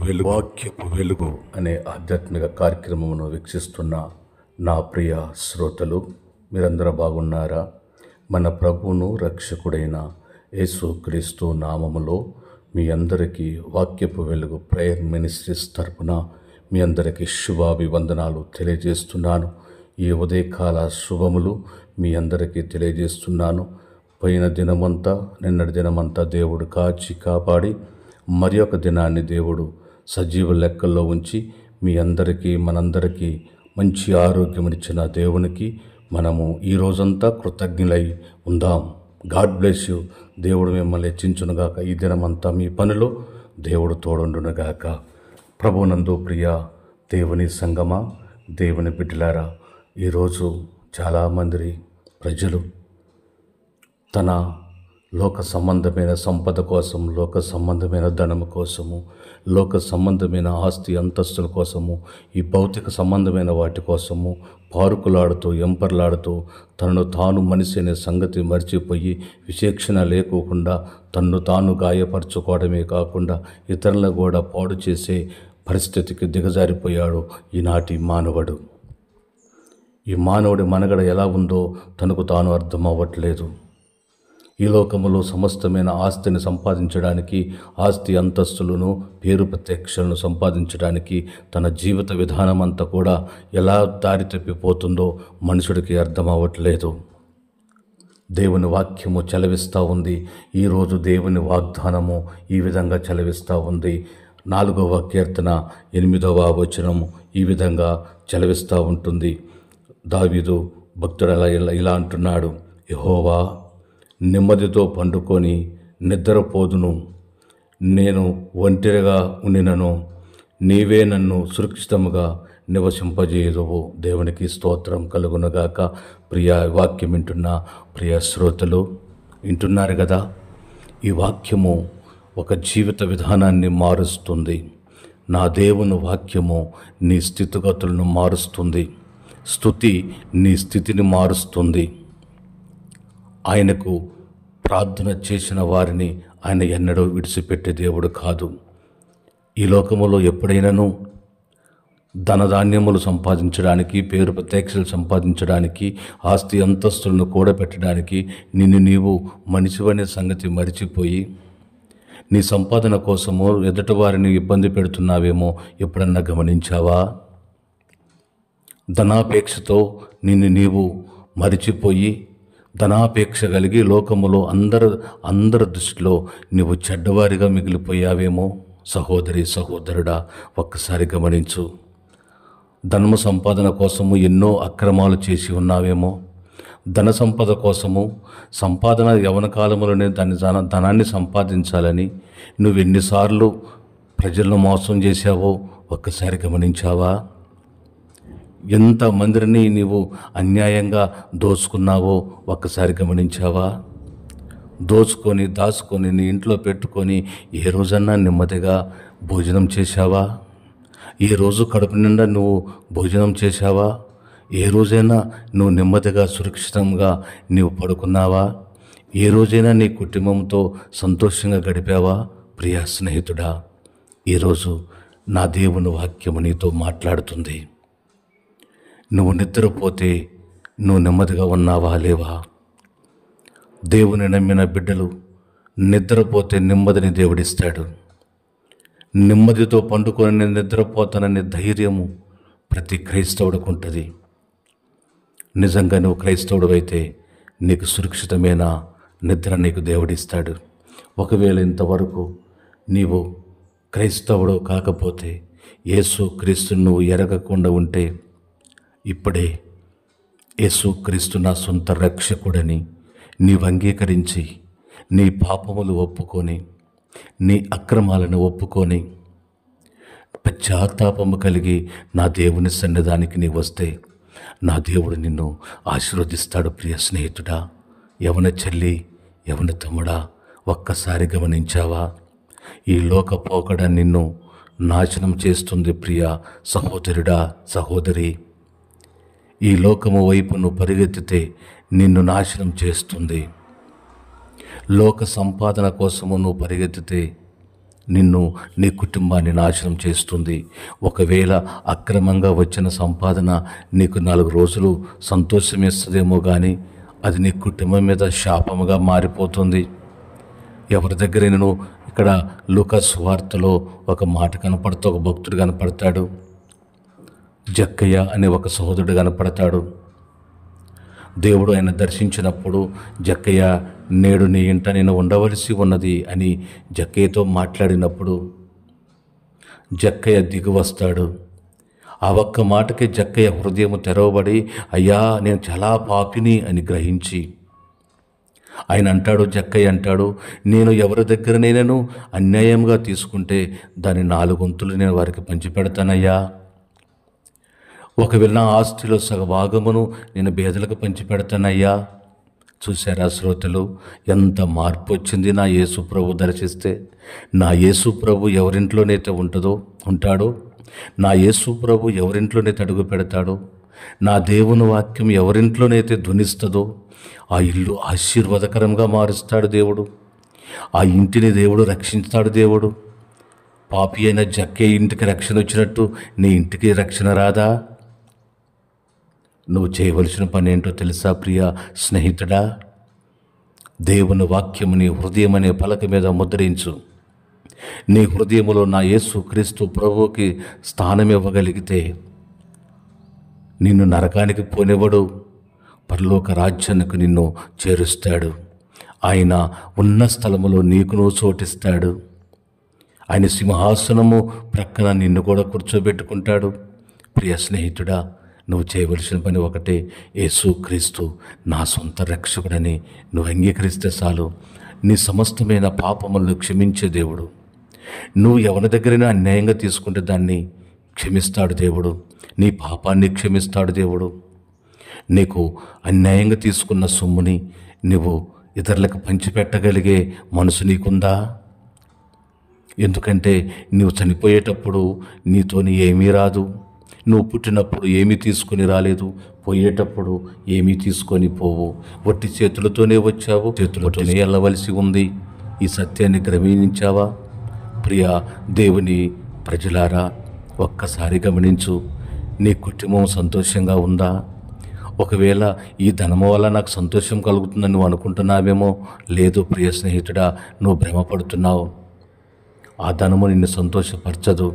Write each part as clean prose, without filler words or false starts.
వాక్యపు వెలుగు అనే ఆధ్యాత్మిక కార్యక్రమమును వీక్షిస్తున్న నా ప్రియ శ్రోతలు, మీరందరూ బాగున్నారా? మన ప్రభువును రక్షకుడైన యేసుక్రీస్తు నామములో మీ అందరికీ వాక్యపు వెలుగు ప్రేయర్ మినిస్ట్రీస్ తరపున మీ అందరికీ శుభాభివందనాలు తెలియజేస్తున్నాను. ఈ ఉదయకాల శుభములు మీ అందరికీ తెలియజేస్తున్నాను. పోయిన దినమంతా, నిన్నటి దినమంతా దేవుడు కాచి కాపాడి మరి ఒక దినాన్ని దేవుడు సజీవ లెక్కల్లో ఉంచి మీ అందరికీ మనందరికీ మంచి ఆరోగ్యం ఇచ్చిన దేవునికి మనము ఈ రోజంతా కృతజ్ఞులై ఉందాం. God bless you. దేవుడు మిమ్మల్ని హెచ్చించునుగాక. ఈ దినమంతా మీ పనిలో దేవుడు తోడుండునుగాక. ప్రభునందు ప్రియ దేవుని సంగమా, దేవుని బిడ్డలారా, ఈరోజు చాలామంది ప్రజలు తన లోక సంబంధమైన సంపద కోసం, లోక సంబంధమైన ధనము కోసము, లోక సంబంధమైన ఆస్తి అంతస్తుల కోసము, ఈ భౌతిక సంబంధమైన వాటి కోసము పారుకులాడుతూ ఎంపర్లాడుతూ తనను తాను మనిషి అనే సంగతి మర్చిపోయి విచక్షణ లేకోకుండా తన్ను తాను గాయపరచుకోవడమే కాకుండా ఇతరులను కూడా పాడు చేసే పరిస్థితికి దిగజారిపోయాడు ఈనాటి మానవుడు. ఈ మానవుడి మనగడ ఎలా ఉందో తనకు తాను అర్థం అవ్వట్లేదు. ఈ లోకములో సమస్తమైన ఆస్తిని సంపాదించడానికి, ఆస్తి అంతస్తులను, పేరు ప్రత్యక్షలను సంపాదించడానికి తన జీవిత విధానం అంతా కూడా ఎలా దారి తప్పిపోతుందో మనుషుడికి అర్థం అవ్వట్లేదు. దేవుని వాక్యము చలవిస్తూ ఉంది. ఈరోజు దేవుని వాగ్దానము ఈ విధంగా చలవిస్తూ ఉంది. 4వ కీర్తన 8వ వచనము ఈ విధంగా చలవిస్తూ ఉంటుంది. దావీదు భక్తుడు ఇలా అంటున్నాడు: యెహోవా, నెమ్మదితో పండుకొని నిద్రపోదును, నేను ఒంటరిగా ఉండినను, నీవే నన్ను సురక్షితముగా నివసింపజేయుదువు. దేవునికి స్తోత్రం కలుగునుగాక. ప్రియ వాక్యం వింటున్న ప్రియ శ్రోతలు వింటున్నారు కదా, ఈ వాక్యము ఒక జీవిత విధానాన్ని మారుస్తుంది. నా దేవుని వాక్యము నీ స్థితిగతులను మారుస్తుంది. స్తుతి నీ స్థితిని మారుస్తుంది. ఆయనకు ప్రార్థన చేసిన వారిని ఆయన ఎన్నడూ విడిచిపెట్టే దేవుడు కాదు. ఈ లోకములో ఎప్పుడైనాను ధనధాన్యములు సంపాదించడానికి, పేరు ప్రత్యక్షలు సంపాదించడానికి, ఆస్తి అంతస్తులను కూడబెట్టడానికి నిన్ను నీవు మనిషివనే సంగతి మరిచిపోయి నీ సంపాదన కోసము ఎదుటి వారిని ఇబ్బంది పెడుతున్నావేమో ఎప్పుడన్నా గమనించావా? ధనాపేక్షతో నిన్ను నీవు మరిచిపోయి ధనాపేక్ష కలిగి లోకములో అందరి దృష్టిలో నీవు చెడ్డవారిగా మిగిలిపోయావేమో. సహోదరి సహోదరుడా, ఒక్కసారి గమనించు. ధనము సంపాదన కోసము ఎన్నో అక్రమాలు చేసి ఉన్నావేమో. ధన సంపద కోసము సంపాదన యవన కాలములోనే ధనాన్ని సంపాదించాలని నువ్వెన్నిసార్లు ప్రజలను మోసం చేశావో ఒక్కసారి గమనించావా? ఎంతమందిని నీవు అన్యాయంగా దోచుకున్నావో ఒక్కసారి గమనించావా? దోచుకొని దాచుకొని నీ ఇంట్లో పెట్టుకొని ఏ రోజన్నా నెమ్మదిగా భోజనం చేశావా? ఏ రోజు కడుపు నిండా నువ్వు భోజనం చేశావా? ఏ రోజైనా నువ్వు నెమ్మదిగా సురక్షితంగా నీవు పడుకున్నావా? ఏ రోజైనా నీ కుటుంబంతో సంతోషంగా గడిపావా? ప్రియ స్నేహితుడా, ఈరోజు నా దేవుని వాక్యము నీతో మాట్లాడుతుంది. నువ్వు నిద్రపోతే నువ్వు నెమ్మదిగా ఉన్నావా లేవా? దేవుని నమ్మిన బిడ్డలు నిద్రపోతే నెమ్మదిని దేవుడిస్తాడు. నెమ్మదితో పండుకొని నేను నిద్రపోతాననే ధైర్యము ప్రతి క్రైస్తవుడికి ఉంటుంది. నిజంగా నువ్వు క్రైస్తవుడు అయితే నీకు సురక్షితమైన నిద్ర నీకు దేవుడిస్తాడు. ఒకవేళ ఇంతవరకు నీవు క్రైస్తవుడు కాకపోతే, యేసు క్రీస్తును నువ్వు ఎరగకుండా ఉంటే, ఇప్పుడే యేసుక్రీస్తు నా సొంత రక్షకుడని నీవు అంగీకరించి నీ పాపములు ఒప్పుకొని నీ అక్రమాలను ఒప్పుకొని పశ్చాత్తాపము కలిగి నా దేవుని సన్నిధానికి నీ వస్తే నా దేవుడు నిన్ను ఆశీర్వదిస్తాడు. ప్రియ స్నేహితుడా, యవన చెల్లి, యవన తమ్ముడా, ఒక్కసారి గమనించావా? ఈ లోక పోకడ నిన్ను నాశనం చేస్తుంది. ప్రియ సహోదరుడా, సహోదరి, ఈ లోకము వైపు నువ్వు పరిగెత్తితే నిన్ను నాశనం చేస్తుంది. లోక సంపాదన కోసము నువ్వు పరిగెత్తితే నిన్ను, నీ కుటుంబాన్ని నాశనం చేస్తుంది. ఒకవేళ అక్రమంగా వచ్చిన సంపాదన నీకు 4 రోజులు సంతోషమేస్తుందేమో కానీ అది నీ కుటుంబం మీద శాపముగా మారిపోతుంది. ఎవరి దగ్గర నేను ఇక్కడ లూకా సువార్తలో ఒక మాట కనపడుతూ ఒక భక్తుడు కనపడతాడు. జక్కయ్య అనే ఒక సహోదరుడు కనపడతాడు. దేవుడు ఆయన దర్శించినప్పుడు, జక్కయ్య నేడు నీ ఇంట నేను ఉండవలసి ఉన్నది అని జక్కయ్యతో మాట్లాడినప్పుడు జక్కయ్య దిగి వస్తాడు. ఆ ఒక్క మాటకి జక్కయ్య హృదయం తెరవబడి, అయ్యా నేను చాలా పాపిని అని గ్రహించి ఆయన అంటాడు, జక్కయ్య అంటాడు, నేను ఎవరి దగ్గరనైనాను అన్యాయంగా తీసుకుంటే దాని 4 వంతులు నేను వారికి పంచిపెడతానయ్యా. ఒకవేళ నా ఆస్తిలో సగభాగమును నేను పేదలకు పంచిపెడతానయ్యా. చూశారా శ్రోతలు, ఎంత మార్పు వచ్చింది నా యేసు ప్రభు దర్శిస్తే. నా యేసు ప్రభు ఎవరింట్లోనైతే ఉంటాడో, నా యేసు ప్రభు ఎవరింట్లోనైతే అడుగు పెడతాడో, నా దేవుని వాక్యం ఎవరింట్లోనైతే ధ్వనిస్తుందో ఆ ఇల్లు ఆశీర్వాదకరంగా మారుస్తాడు దేవుడు. ఆ ఇంటిని దేవుడు రక్షిస్తాడు దేవుడు. పాపి అయిన జక్కే ఇంటికి రక్షణ వచ్చినట్టు నీ ఇంటికి రక్షణ రాదా? నువ్వు చేయవలసిన పని ఏంటో తెలుసా ప్రియ స్నేహితుడా? దేవుని వాక్యము నీ హృదయం అనే పలక మీద ముద్రించు. నీ హృదయములో నా యేసు క్రీస్తు ప్రభువుకి స్థానం ఇవ్వగలిగితే నిన్ను నరకానికి పోనివ్వడు, పరలోక రాజ్యానికి నిన్ను చేరుస్తాడు. ఆయన ఉన్న స్థలములో నీకును చోటిస్తాడు. ఆయన సింహాసనము ప్రక్కన నిన్ను కూడా కూర్చోబెట్టుకుంటాడు. ప్రియ స్నేహితుడా, నువ్వు చేయవలసిన పని ఒకటే, యేసు క్రీస్తు నా సొంత రక్షకుడని నువ్వు అంగీకరిస్తే చాలు. నీ సమస్తమైన పాపములను క్షమించే దేవుడు. నువ్వు ఎవరి దగ్గరైనా అన్యాయంగా తీసుకుంటే దాన్ని క్షమిస్తాడు దేవుడు. నీ పాపాన్ని క్షమిస్తాడు దేవుడు. నీకు అన్యాయంగా తీసుకున్న సొమ్ముని నువ్వు ఇతరులకు పంచిపెట్టగలిగే మనసు నీకుందా? ఎందుకంటే నువ్వు చనిపోయేటప్పుడు నీతోని ఏమీ రాదు. నువ్వు పుట్టినప్పుడు ఏమీ తీసుకొని రాలేదు, పోయేటప్పుడు ఏమీ తీసుకొని పోవు. వట్టి చేతులతోనే వచ్చావు, చేతులతోనే వెళ్ళవలసి ఉంది. ఈ సత్యాన్ని గ్రహించావా? ప్రియ దేవుని ప్రజలారా, ఒక్కసారి గమనించు. నీ కుటుంబం సంతోషంగా ఉందా? ఒకవేళ ఈ ధనము వల్ల నాకు సంతోషం కలుగుతుందని నువ్వు అనుకుంటున్నావేమో. లేదు ప్రియ స్నేహితుడా, నువ్వు భ్రమపడుతున్నావు. ఆ ధనము నిన్ను సంతోషపరచదు.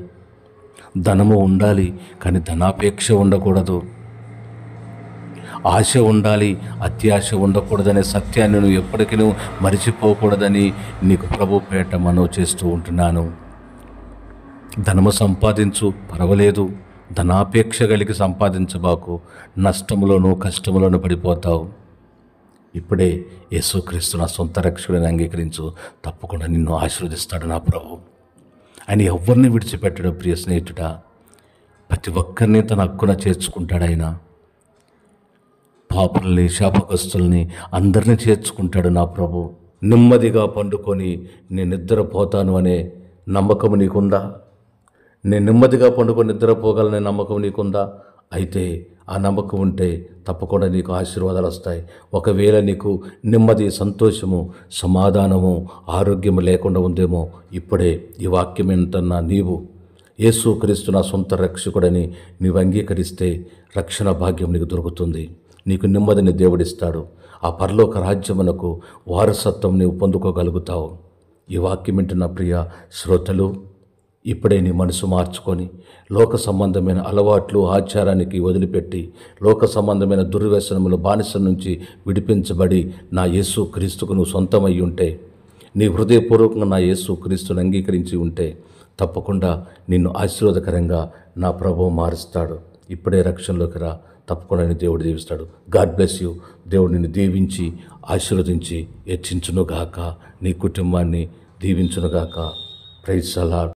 ధనము ఉండాలి, కానీ ధనాపేక్ష ఉండకూడదు. ఆశ ఉండాలి, అత్యాశ ఉండకూడదనే సత్యాన్ని నువ్వు ఎప్పటికీ మరిచిపోకూడదని నీకు ప్రభు పేట మనవి చేస్తూ ఉంటున్నాను. ధనము సంపాదించు, పర్వాలేదు. ధనాపేక్ష కలిగి సంపాదించబాకు. నష్టములోను కష్టములోను పడిపోతావు. ఇప్పుడే యేసుక్రీస్తు నా సొంత రక్షకుడిని అంగీకరించు. తప్పకుండా నిన్ను ఆశీర్వదిస్తాడు నా ప్రభు. ఆయన ఎవరిని విడిచిపెట్టడు ప్రియ స్నేహితుడా. ప్రతి ఒక్కరిని తన హక్కున చేర్చుకుంటాడు ఆయన. పాపుల్ని, శాపగ్రస్తుల్ని అందరినీ చేర్చుకుంటాడు నా ప్రభు. నెమ్మదిగా పండుకొని నేను నిద్రపోతాను అనే నమ్మకం నీకుందా? నేను నెమ్మదిగా పండుకొని నిద్రపోగలనే నమ్మకం నీకుందా? అయితే ఆ నమ్మకం ఉంటే తప్పకుండా నీకు ఆశీర్వాదాలు వస్తాయి. ఒకవేళ నీకు నెమ్మది, సంతోషము, సమాధానము, ఆరోగ్యము లేకుండా ఉందేమో, ఇప్పుడే ఈ వాక్యం ఏంటన్నా నీవు యేసు క్రీస్తు నా సొంత రక్షకుడని నీవు అంగీకరిస్తే రక్షణ భాగ్యం నీకు దొరుకుతుంది. నీకు నెమ్మదిని దేవుడిస్తాడు. ఆ పరలోక రాజ్యమునకు వారసత్వం నీవు పొందుకోగలుగుతావు. ఈ వాక్యం వింటున్న ప్రియ శ్రోతలు, ఇప్పుడే నీ మనసు మార్చుకొని లోక సంబంధమైన అలవాట్లు, ఆచారానికి వదిలిపెట్టి లోక సంబంధమైన దుర్వ్యసనముల బానిసల నుంచి విడిపించబడి నా యేసు క్రీస్తుకు నువ్వు సొంతమై ఉంటే, నీ హృదయపూర్వకంగా నా యేసు క్రీస్తుని అంగీకరించి ఉంటే తప్పకుండా నిన్ను ఆశీర్వాదకరంగా నా ప్రభువు మారుస్తాడు. ఇప్పుడే రక్షణలోకి రా. తప్పకుండా నీ దేవుడు దీవిస్తాడు. God bless you. దేవుడు నిన్ను దీవించి ఆశీర్వదించి హెచ్చించునుగాక. నీ కుటుంబాన్ని దీవించునుగాక. Praise the lord.